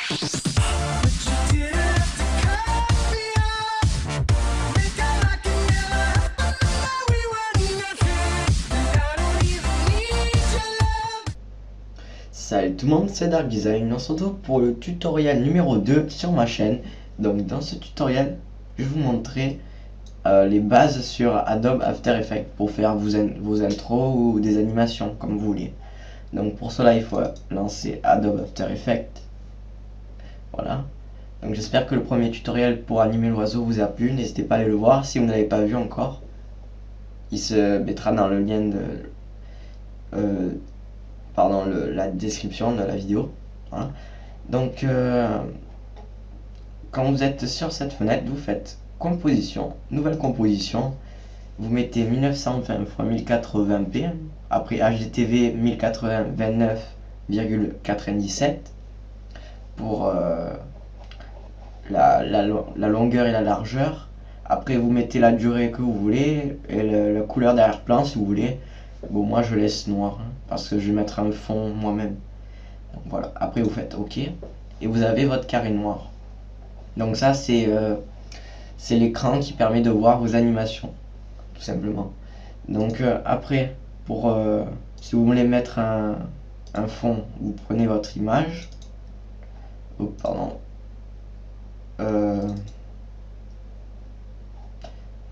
Salut tout le monde, c'est Dark Design. On se retrouve pour le tutoriel numéro 2 sur ma chaîne. Donc dans ce tutoriel, je vais vous montrer les bases sur Adobe After Effects pour faire vos intros ou des animations comme vous voulez. Donc pour cela, il faut lancer Adobe After Effects. Voilà. Donc j'espère que le premier tutoriel pour animer l'oiseau vous a plu. N'hésitez pas à aller le voir si vous ne l'avez pas vu encore. Il se mettra dans le lien de... la description de la vidéo. Voilà. Donc quand vous êtes sur cette fenêtre, vous faites composition, nouvelle composition, vous mettez 1920 x 1080p, après HDTV 1080-29,97 pour la longueur et la largeur. Après vous mettez la durée que vous voulez et la couleur d'arrière-plan si vous voulez. Bon, moi je laisse noir parce que je vais mettre un fond moi-même. Voilà, après vous faites OK et vous avez votre carré noir. Donc ça c'est l'écran qui permet de voir vos animations tout simplement. Donc après pour si vous voulez mettre un fond, vous prenez votre image. Oh, pardon.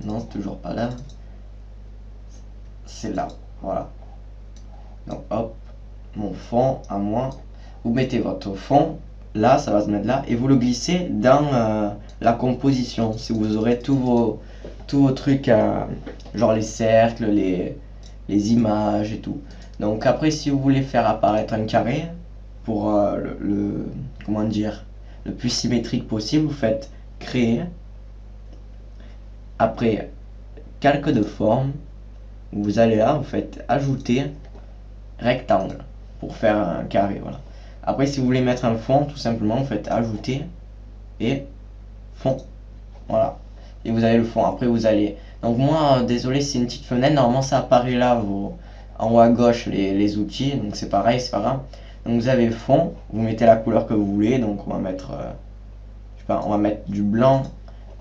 Non, c'est toujours pas là. C'est là. Voilà. Donc hop, mon fond à moi. Vous mettez votre fond là, ça va se mettre là et vous le glissez dans la composition. Si vous aurez tous vos trucs, genre les cercles, les images et tout. Donc après, si vous voulez faire apparaître un carré pour comment dire, le plus symétrique possible, vous faites créer. Après calque de forme, vous allez là, vous faites ajouter rectangle pour faire un carré. Voilà. Après, si vous voulez mettre un fond, tout simplement vous faites ajouter et fond. Voilà, et vous avez le fond. Après vous allez, donc moi désolé, c'est une petite fenêtre, normalement ça apparaît là en haut à gauche les outils, donc c'est pareil, c'est pas grave. Donc vous avez le fond, vous mettez la couleur que vous voulez, donc on va mettre je sais pas, on va mettre du blanc.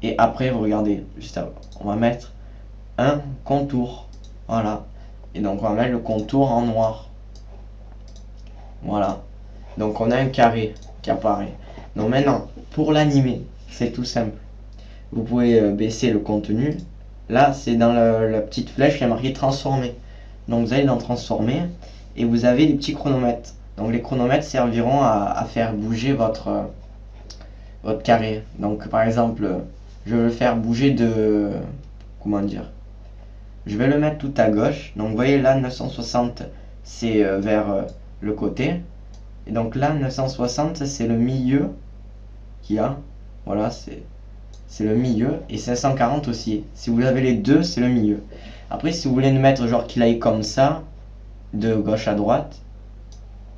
Et après vous regardez juste avant, on va mettre un contour. Voilà, et donc on va mettre le contour en noir. Voilà, donc on a un carré qui apparaît. Donc maintenant pour l'animer, c'est tout simple. Vous pouvez baisser le contenu. Là c'est dans la petite flèche qui a marqué transformer. Donc vous allez dans transformer et vous avez les petits chronomètres. Donc les chronomètres serviront à faire bouger votre carré. Donc par exemple, je vais le faire bouger de, comment dire, je vais le mettre tout à gauche. Donc vous voyez là 960 c'est vers le côté, et donc là 960 c'est le milieu qu'il y a. Voilà, c'est le milieu, et 540 aussi. Si vous avez les deux, c'est le milieu. Après si vous voulez le mettre genre qu'il aille comme ça de gauche à droite,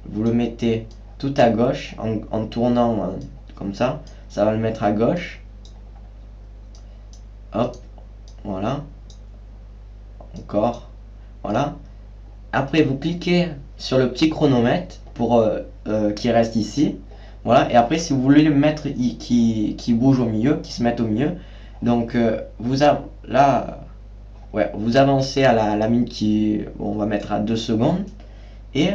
vous le mettez tout à gauche en tournant comme ça va le mettre à gauche. Hop, voilà, encore, voilà. Après vous cliquez sur le petit chronomètre pour qui reste ici. Voilà, et après si vous voulez le mettre qui bouge au milieu, qui se mette au milieu, donc vous avancez à la minute qui, bon, on va mettre à 2 secondes, et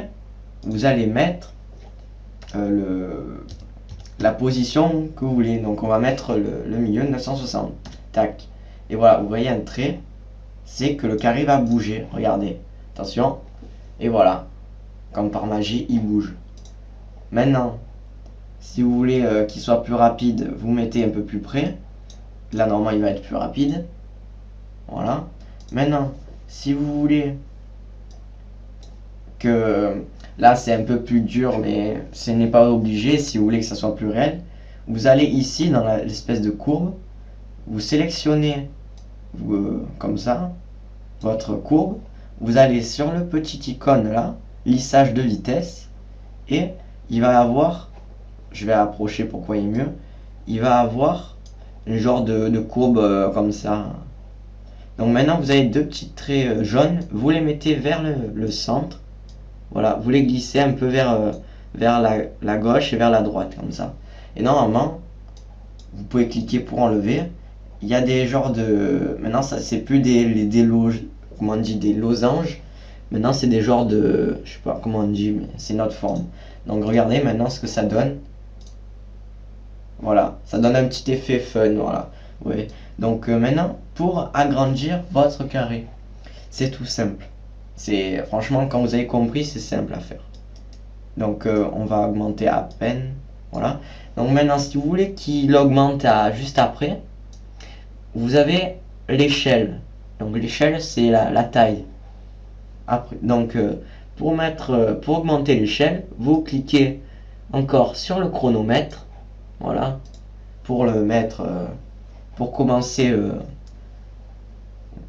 vous allez mettre la position que vous voulez. Donc on va mettre le milieu 960. Tac. Et voilà, vous voyez un trait, c'est que le carré va bouger. Regardez, attention. Et voilà, comme par magie, il bouge. Maintenant, si vous voulez qu'il soit plus rapide, vous mettez un peu plus près. Là, normalement, il va être plus rapide. Voilà. Maintenant, si vous voulez que... Là, c'est un peu plus dur, mais ce n'est pas obligé. Si vous voulez que ça soit plus réel, vous allez ici, dans l'espèce de courbe. Vous sélectionnez, comme ça, votre courbe. Vous allez sur le petit icône là, lissage de vitesse. Et il va avoir... Je vais approcher pour que vous voyez mieux. Il va avoir un genre de courbe comme ça. Donc maintenant vous avez deux petits traits jaunes, vous les mettez vers le centre. Voilà, vous les glissez un peu vers la gauche et vers la droite comme ça. Et normalement, vous pouvez cliquer pour enlever. Il y a des genres de... Maintenant, ça c'est plus des comment on dit, des losanges. Maintenant, c'est des genres de... Je sais pas comment on dit, mais c'est notre forme. Donc, regardez maintenant ce que ça donne. Voilà, ça donne un petit effet fun, voilà. Oui. Donc, maintenant, pour agrandir votre carré, c'est tout simple. C'est franchement, quand vous avez compris, c'est simple à faire. Donc, on va augmenter à peine. Voilà. Donc, maintenant, si vous voulez qu'il augmente à juste après, vous avez l'échelle. Donc l'échelle c'est la taille. Après, donc pour augmenter l'échelle, vous cliquez encore sur le chronomètre. Voilà. Pour le mettre, pour commencer,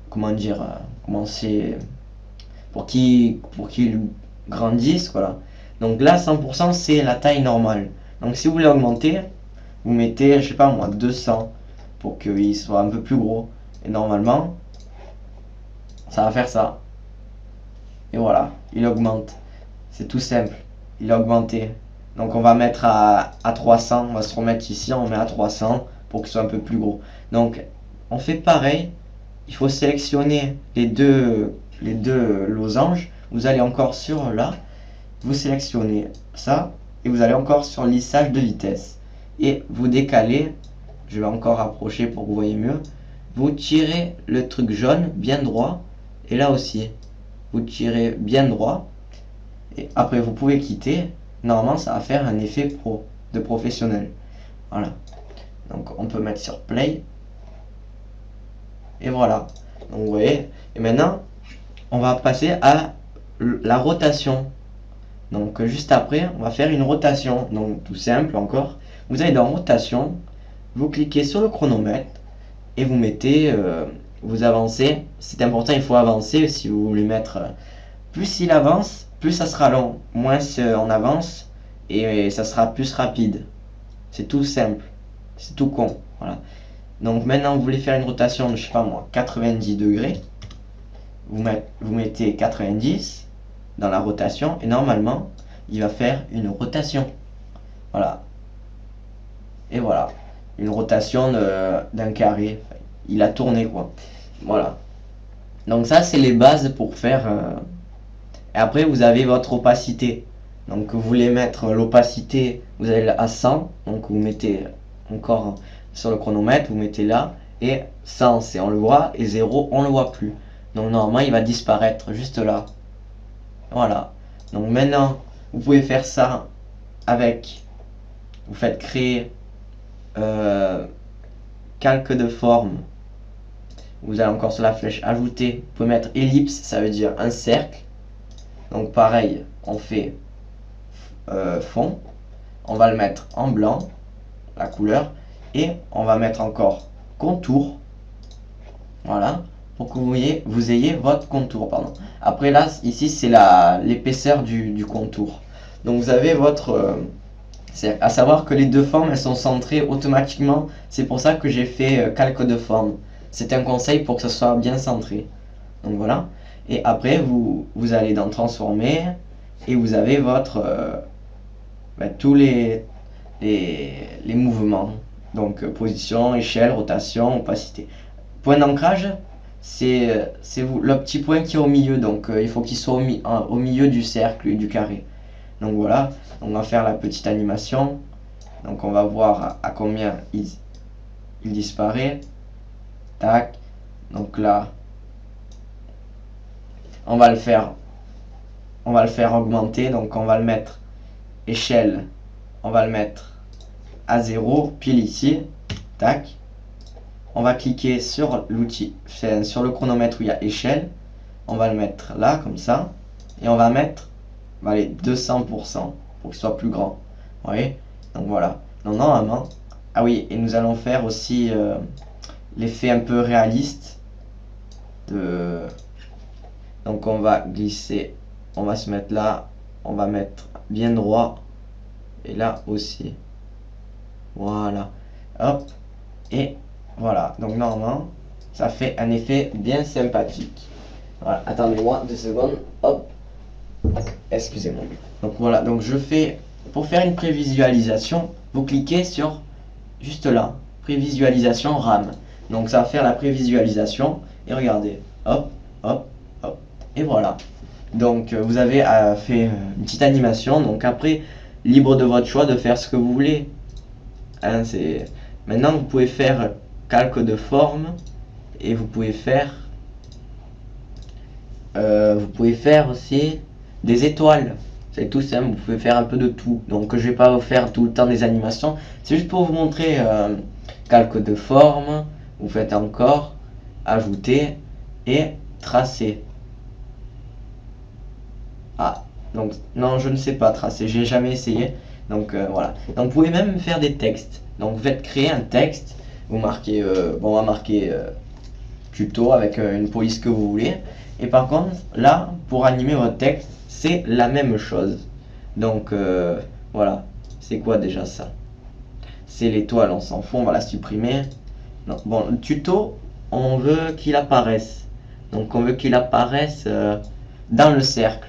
comment dire, commencer, pour qu'il grandisse. Voilà. Donc là 100% c'est la taille normale. Donc si vous voulez augmenter, vous mettez, je sais pas moi, 200 pour qu'il soit un peu plus gros. Et normalement, ça va faire ça. Et voilà, il augmente. C'est tout simple. Il a augmenté. Donc on va mettre à 300. On va se remettre ici, on met à 300 pour qu'il soit un peu plus gros. Donc on fait pareil. Il faut sélectionner les deux losanges. Vous allez encore sur là. Vous sélectionnez ça. Et vous allez encore sur lissage de vitesse. Et vous décalez. Je vais encore approcher pour que vous voyez mieux. Vous tirez le truc jaune bien droit. Et là aussi. Vous tirez bien droit. Et après, vous pouvez quitter. Normalement, ça va faire un effet de professionnel. Voilà. Donc, on peut mettre sur play. Et voilà. Donc, vous voyez. Et maintenant, on va passer à la rotation. Donc, juste après, on va faire une rotation. Donc, tout simple encore. Vous allez dans rotation. Vous cliquez sur le chronomètre. Et vous mettez, vous avancez. C'est important, il faut avancer si vous voulez mettre. Plus il avance, plus ça sera long. Moins on avance et ça sera plus rapide. C'est tout simple. C'est tout con. Voilà. Donc maintenant, vous voulez faire une rotation de, je sais pas moi, 90 degrés. Vous mettez 90 dans la rotation et normalement, il va faire une rotation. Voilà. Et voilà. Une rotation d'un carré. Il a tourné quoi. Voilà. Donc ça, c'est les bases pour faire... Et après, vous avez votre opacité. Donc, vous voulez mettre l'opacité, vous allez à 100. Donc, vous mettez encore sur le chronomètre, vous mettez là. Et 100, c'est on le voit. Et 0, on le voit plus. Donc, normalement, il va disparaître juste là. Voilà. Donc, maintenant, vous pouvez faire ça avec... Vous faites créer calque de forme. Vous allez encore sur la flèche ajouter. Vous pouvez mettre ellipse, ça veut dire un cercle. Donc pareil, on fait fond, on va le mettre en blanc, la couleur, et on va mettre encore contour, voilà, pour que vous ayez votre contour, pardon. Après là, ici c'est l'épaisseur du contour. Donc vous avez votre, c'est à savoir que les deux formes, elles sont centrées automatiquement, c'est pour ça que j'ai fait calque de forme. C'est un conseil pour que ce soit bien centré. Donc voilà. Et après, vous allez dans transformer et vous avez votre tous les mouvements. Donc position, échelle, rotation, opacité. Point d'ancrage, c'est le petit point qui est au milieu. Donc il faut qu'il soit au milieu du cercle et du carré. Donc voilà, on va faire la petite animation. Donc on va voir à combien il disparaît. Tac. Donc là, on va le faire augmenter. Donc on va le mettre échelle, on va le mettre à 0 pile ici. Tac. On va cliquer sur l'outil, sur le chronomètre où il y a échelle. On va le mettre là comme ça et on va mettre 200% pour qu'il soit plus grand. Vous voyez. Donc voilà. Donc normalement, ah oui, et nous allons faire aussi l'effet un peu réaliste de... Donc on va glisser, on va se mettre là, on va mettre bien droit et là aussi. Voilà. Hop. Et voilà. Donc normalement, ça fait un effet bien sympathique. Voilà. Attendez-moi 2 secondes. Hop. Excusez-moi. Donc voilà. Donc je fais, pour faire une prévisualisation, vous cliquez sur juste là, prévisualisation RAM. Donc ça va faire la prévisualisation. Et regardez, hop, hop, hop. Et voilà. Donc vous avez fait une petite animation. Donc après, libre de votre choix de faire ce que vous voulez. Hein, maintenant vous pouvez faire calque de forme. Et vous pouvez faire aussi des étoiles. C'est tout simple, vous pouvez faire un peu de tout. Donc je vais pas vous faire tout le temps des animations. C'est juste pour vous montrer calque de forme. Vous faites encore ajouter et tracer. Ah, donc non, je ne sais pas tracer, j'ai jamais essayé. Donc voilà. Donc vous pouvez même faire des textes. Donc vous faites créer un texte. Vous marquez, bon, on va marquer tuto avec une police que vous voulez. Et par contre, là, pour animer votre texte, c'est la même chose. Donc voilà. C'est quoi déjà ça? C'est l'étoile, on s'en fout, on va la supprimer. Non. Bon, le tuto, on veut qu'il apparaisse. Donc on veut qu'il apparaisse dans le cercle.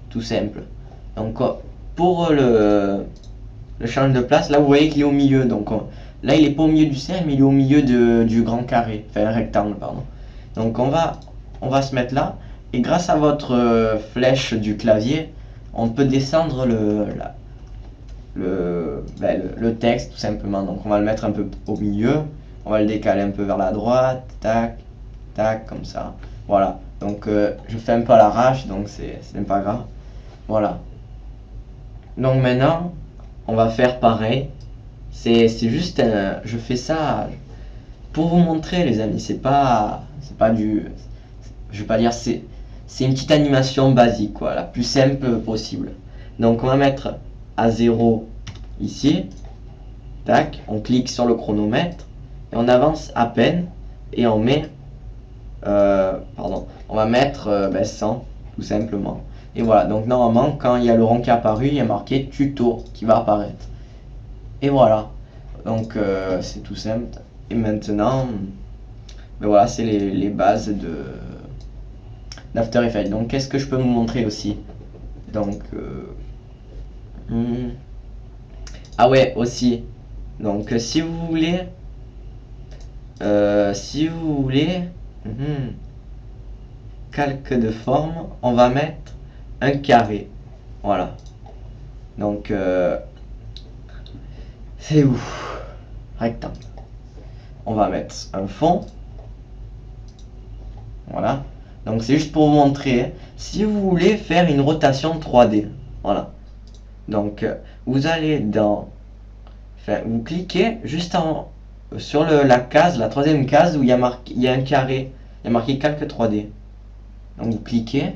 Tout simple. Donc pour le change de place, là vous voyez qu'il est au milieu. Donc là il est pas au milieu du cercle, mais il est au milieu du grand carré. Enfin un rectangle, pardon. Donc on va se mettre là. Et grâce à votre flèche du clavier, on peut descendre le texte tout simplement. Donc on va le mettre un peu au milieu. On va le décaler un peu vers la droite. Tac, tac, comme ça. Voilà. Donc je fais un peu à l'arrache, donc c'est pas grave. Voilà. Donc maintenant, on va faire pareil. C'est juste je fais ça pour vous montrer les amis. C'est pas du, je vais pas dire, c'est une petite animation basique quoi, la plus simple possible. Donc on va mettre à 0 ici. Tac, on clique sur le chronomètre et on avance à peine et on met on va mettre 100 tout simplement. Et voilà, donc normalement quand il y a le rond qui est apparu, il y a marqué tuto qui va apparaître. Et voilà, donc c'est tout simple. Et maintenant, voilà, c'est les bases d'After Effects. Donc qu'est-ce que je peux vous montrer aussi? Donc ah ouais, aussi. Donc si vous voulez calque de forme, on va mettre un carré. Voilà. Donc c'est où? Rectangle. On va mettre un fond. Voilà. Donc c'est juste pour vous montrer. Si vous voulez faire une rotation 3D. Voilà. Donc vous allez dans... Enfin, vous cliquez juste sur la case, la troisième case où il y a un carré. Il y a marqué calque 3D. Donc vous cliquez.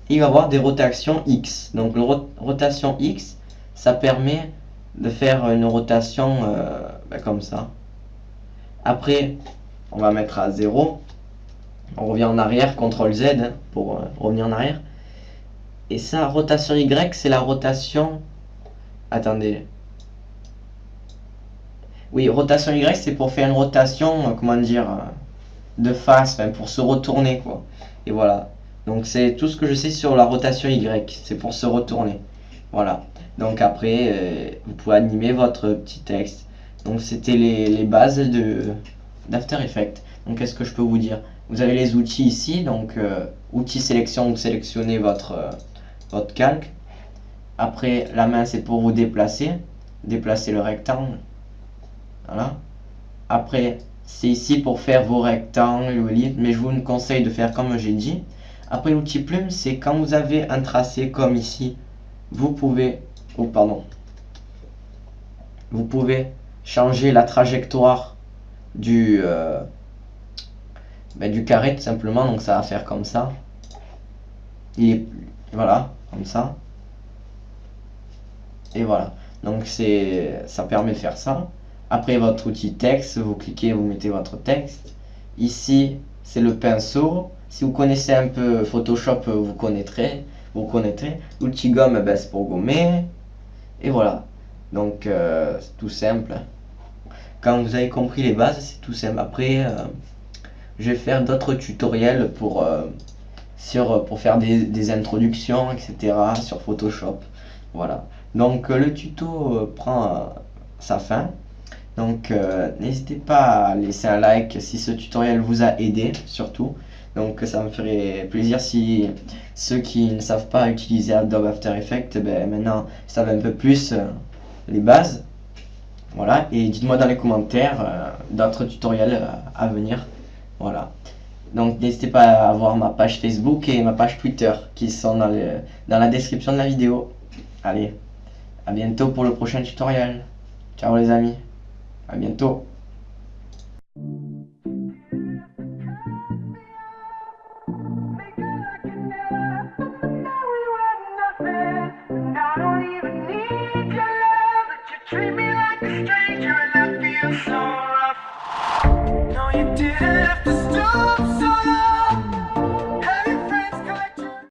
Et il va y avoir des rotations X. Donc le rotation X, ça permet de faire une rotation comme ça. Après, on va mettre à 0. On revient en arrière, CTRL Z hein, pour revenir en arrière. Et ça, rotation Y, c'est la rotation... Attendez. Oui, rotation Y, c'est pour faire une rotation, comment dire, de face, enfin, pour se retourner, quoi. Et voilà. Donc c'est tout ce que je sais sur la rotation Y, c'est pour se retourner. Voilà. Donc après, vous pouvez animer votre petit texte. Donc c'était les bases d'After Effects. Donc qu'est-ce que je peux vous dire? Vous avez les outils ici, donc outils sélection, vous sélectionnez votre calque. Après, la main c'est pour vous déplacer le rectangle. Voilà. Après, c'est ici pour faire vos rectangles, mais je vous conseille de faire comme j'ai dit. Après, l'outil plume, c'est quand vous avez un tracé comme ici, vous pouvez, vous pouvez changer la trajectoire du carré tout simplement. Donc ça va faire comme ça. Voilà, comme ça. Et voilà. Donc ça permet de faire ça. Après votre outil texte, vous cliquez, vous mettez votre texte. Ici, c'est le pinceau. Si vous connaissez un peu Photoshop, vous connaîtrez. L'outil gomme, c'est pour gommer. Et voilà. Donc, c'est tout simple. Quand vous avez compris les bases, c'est tout simple. Après, je vais faire d'autres tutoriels pour faire des introductions, etc. sur Photoshop. Voilà. Donc le tuto prend sa fin. Donc n'hésitez pas à laisser un like si ce tutoriel vous a aidé, surtout. Donc ça me ferait plaisir si ceux qui ne savent pas utiliser Adobe After Effects, ben, maintenant savent un peu plus les bases. Voilà, et dites-moi dans les commentaires d'autres tutoriels à venir. Voilà. Donc n'hésitez pas à voir ma page Facebook et ma page Twitter qui sont dans la description de la vidéo. Allez, à bientôt pour le prochain tutoriel. Ciao les amis, à bientôt.